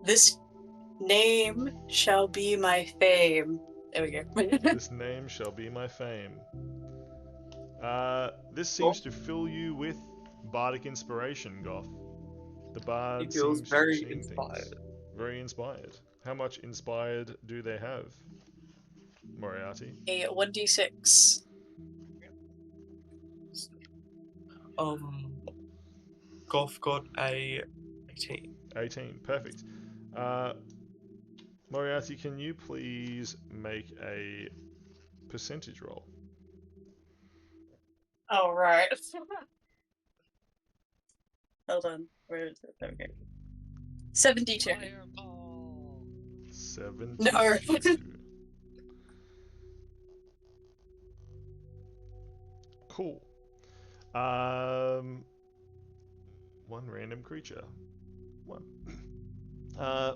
[SPEAKER 2] This name shall be my fame. There we go.
[SPEAKER 1] This name shall be my fame. This seems to fill you with bardic inspiration, Goth. The bard
[SPEAKER 4] He feels
[SPEAKER 1] seems
[SPEAKER 4] very
[SPEAKER 1] to see
[SPEAKER 4] inspired.
[SPEAKER 1] things. Very inspired. How much inspired do they have, Moriarty?
[SPEAKER 2] A 1d6.
[SPEAKER 4] Goff got a 18.
[SPEAKER 1] 18, perfect. Moriarty, can you please make a percentage roll?
[SPEAKER 2] Oh, right. Hold on. Where is it? Okay. 72.
[SPEAKER 3] Fireball.
[SPEAKER 1] 72.
[SPEAKER 2] No.
[SPEAKER 1] Cool. One random creature. One.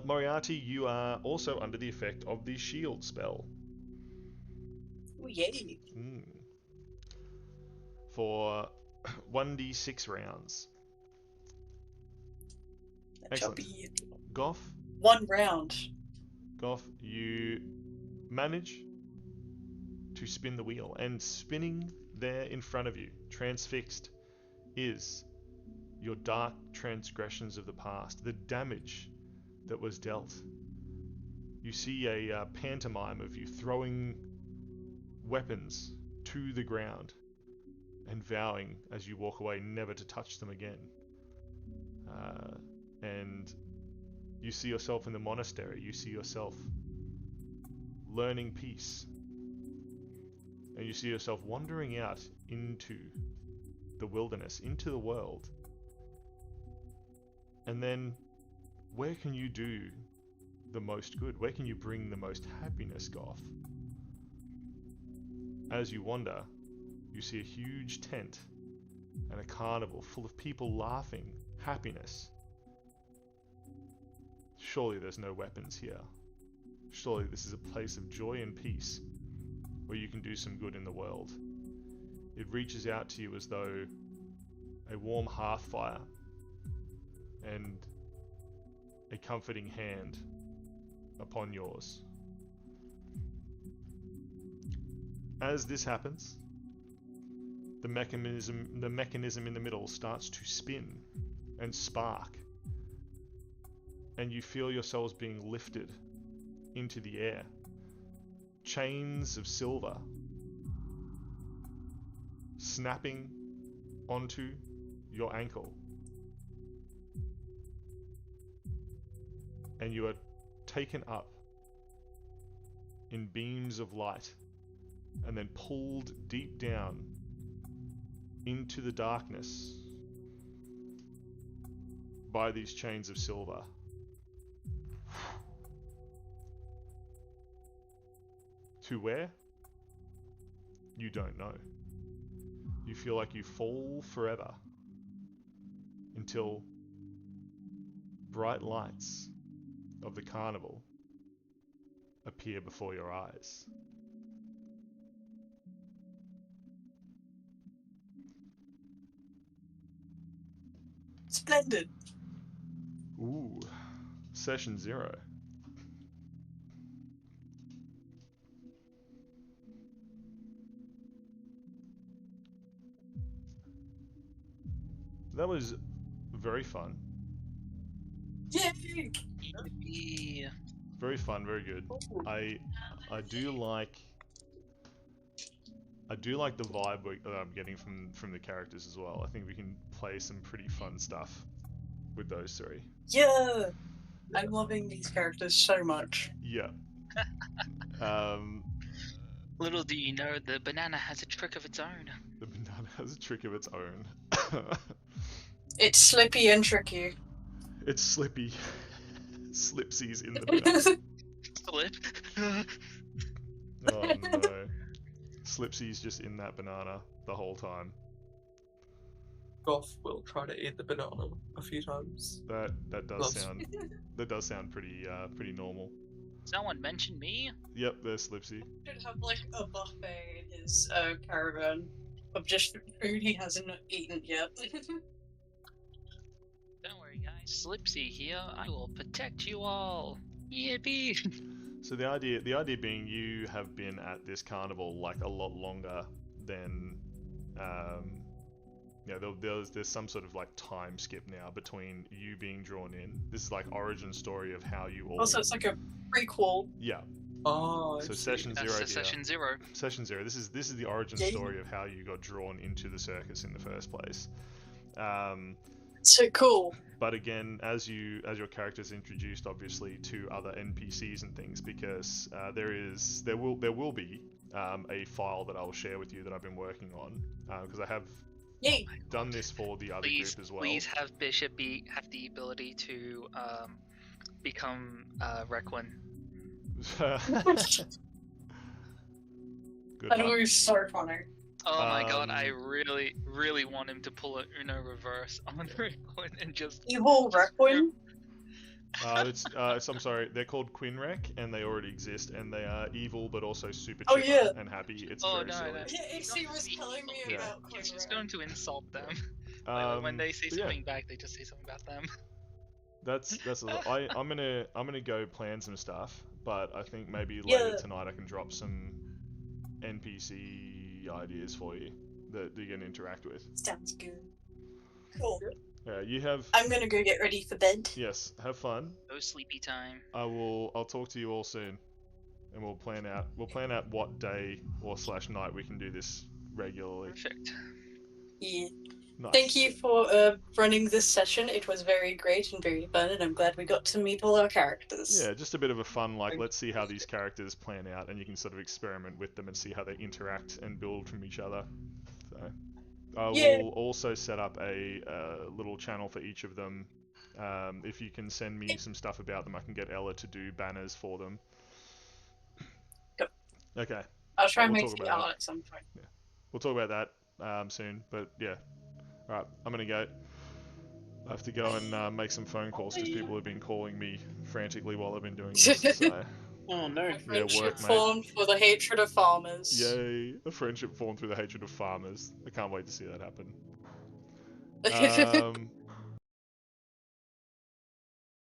[SPEAKER 1] Moriarty, you are also under the effect of the shield spell.
[SPEAKER 2] Ooh, yay.
[SPEAKER 1] For 1d6 rounds. Excellent.
[SPEAKER 2] Choppy.
[SPEAKER 1] Goff,
[SPEAKER 2] 1 round.
[SPEAKER 1] you manage to spin the wheel, and spinning there in front of you, transfixed, is your dark transgressions of the past, the damage that was dealt. You see a pantomime of you throwing weapons to the ground and vowing as you walk away never to touch them again. And you see yourself in the monastery, you see yourself learning peace, and you see yourself wandering out into the wilderness, into the world. And then, where can you do the most good? Where can you bring the most happiness, Goth? As you wander, you see a huge tent and a carnival full of people laughing, happiness. Surely there's no weapons here. Surely this is a place of joy and peace, where you can do some good in the world. It reaches out to you as though a warm hearth fire and a comforting hand upon yours. As this happens, the mechanism in the middle starts to spin and spark, and you feel yourselves being lifted into the air. Chains of silver snapping onto your ankle, and you are taken up in beams of light and then pulled deep down into the darkness by these chains of silver. To where? You don't know. You feel like you fall forever until bright lights of the carnival appear before your eyes.
[SPEAKER 2] Splendid.
[SPEAKER 1] Ooh, session 0. That was very fun.
[SPEAKER 2] Yay!
[SPEAKER 3] Yippee.
[SPEAKER 1] Very fun, very good. I do like the vibe that I'm getting from the characters as well. I think we can play some pretty fun stuff with those three.
[SPEAKER 2] Yeah! I'm loving these characters so much.
[SPEAKER 1] Yeah.
[SPEAKER 3] Little do you know, the banana has a trick of its own.
[SPEAKER 1] The banana has a trick of its own.
[SPEAKER 2] It's slippy and tricky.
[SPEAKER 1] It's Slippy. Slipsy's in the banana.
[SPEAKER 3] Slip.
[SPEAKER 1] Oh no. Slipsy's just in that banana the whole time.
[SPEAKER 4] Goff will try to eat the banana a few times.
[SPEAKER 1] That does sound pretty normal.
[SPEAKER 3] Someone mentioned me?
[SPEAKER 1] Yep, there's Slipsy.
[SPEAKER 2] Should have like a buffet in his caravan of just food he hasn't eaten yet.
[SPEAKER 3] Don't worry, guys. Slipsy here. I will protect you all. Yippee!
[SPEAKER 1] So the idea being you have been at this carnival like a lot longer than there's some sort of like time skip now between you being drawn in. This is like origin story of how you all.
[SPEAKER 2] Also, it's like a prequel.
[SPEAKER 1] Yeah.
[SPEAKER 4] Oh.
[SPEAKER 1] So session 0 here.
[SPEAKER 3] Session 0.
[SPEAKER 1] Session 0. This is the origin story of how you got drawn into the circus in the first place.
[SPEAKER 2] So cool.
[SPEAKER 1] But again, as your character's introduced, obviously, to other NPCs and things, because there will be a file that I will share with you that I've been working on, because I have
[SPEAKER 2] Yay!
[SPEAKER 1] done this for the other group as well.
[SPEAKER 3] Please have Bishop have the ability to become Requin.
[SPEAKER 1] Good
[SPEAKER 2] That
[SPEAKER 1] luck.
[SPEAKER 2] was so funny.
[SPEAKER 3] Oh my god, I really, really want him to pull a Uno reverse on Requin and just...
[SPEAKER 2] Evil Requin?
[SPEAKER 1] I'm sorry, they're called Quinrec, and they already exist, and they are evil, but also super
[SPEAKER 2] Oh,
[SPEAKER 1] chipper
[SPEAKER 2] yeah.
[SPEAKER 1] and happy. It's
[SPEAKER 3] Oh,
[SPEAKER 1] very
[SPEAKER 3] no,
[SPEAKER 1] silly.
[SPEAKER 3] no.
[SPEAKER 2] Yeah, Ixie was telling me
[SPEAKER 1] Yeah.
[SPEAKER 2] about
[SPEAKER 3] He's just
[SPEAKER 2] Quinrec.
[SPEAKER 3] going to insult them. Like, when they say
[SPEAKER 1] But yeah,
[SPEAKER 3] something back, they just say something about them.
[SPEAKER 1] that's I'm gonna go plan some stuff, but I think maybe later
[SPEAKER 2] Yeah.
[SPEAKER 1] tonight I can drop some NPC ideas for you that you can interact with.
[SPEAKER 2] Sounds good. Cool.
[SPEAKER 1] You have.
[SPEAKER 2] I'm gonna go get ready for bed.
[SPEAKER 1] Yes, have fun.
[SPEAKER 3] No sleepy time.
[SPEAKER 1] I'll talk to you all soon, and we'll plan out what day or / night we can do this regularly.
[SPEAKER 3] Perfect.
[SPEAKER 2] Yeah.
[SPEAKER 1] Nice.
[SPEAKER 2] Thank you for running this session. It was very great and very fun, and I'm glad we got to meet all our characters.
[SPEAKER 1] Yeah, just a bit of a fun, like, let's see how these characters plan out, and you can sort of experiment with them and see how they interact and build from each other. So, I will also set up a little channel for each of them. If you can send me some stuff about them, I can get Ella to do banners for them.
[SPEAKER 2] Yep.
[SPEAKER 1] Okay.
[SPEAKER 2] I'll try and
[SPEAKER 1] We'll
[SPEAKER 2] make
[SPEAKER 1] talk
[SPEAKER 2] it
[SPEAKER 1] about
[SPEAKER 2] out
[SPEAKER 1] that.
[SPEAKER 2] at some point.
[SPEAKER 1] We'll talk about that soon, but yeah. Alright, I'm gonna go. I have to go and make some phone calls because people have been calling me frantically while I've been doing this. So,
[SPEAKER 5] Oh no.
[SPEAKER 2] A friendship
[SPEAKER 1] work, mate.
[SPEAKER 2] formed for the hatred of farmers.
[SPEAKER 1] yay! A friendship formed through the hatred of farmers. I can't wait to see that happen.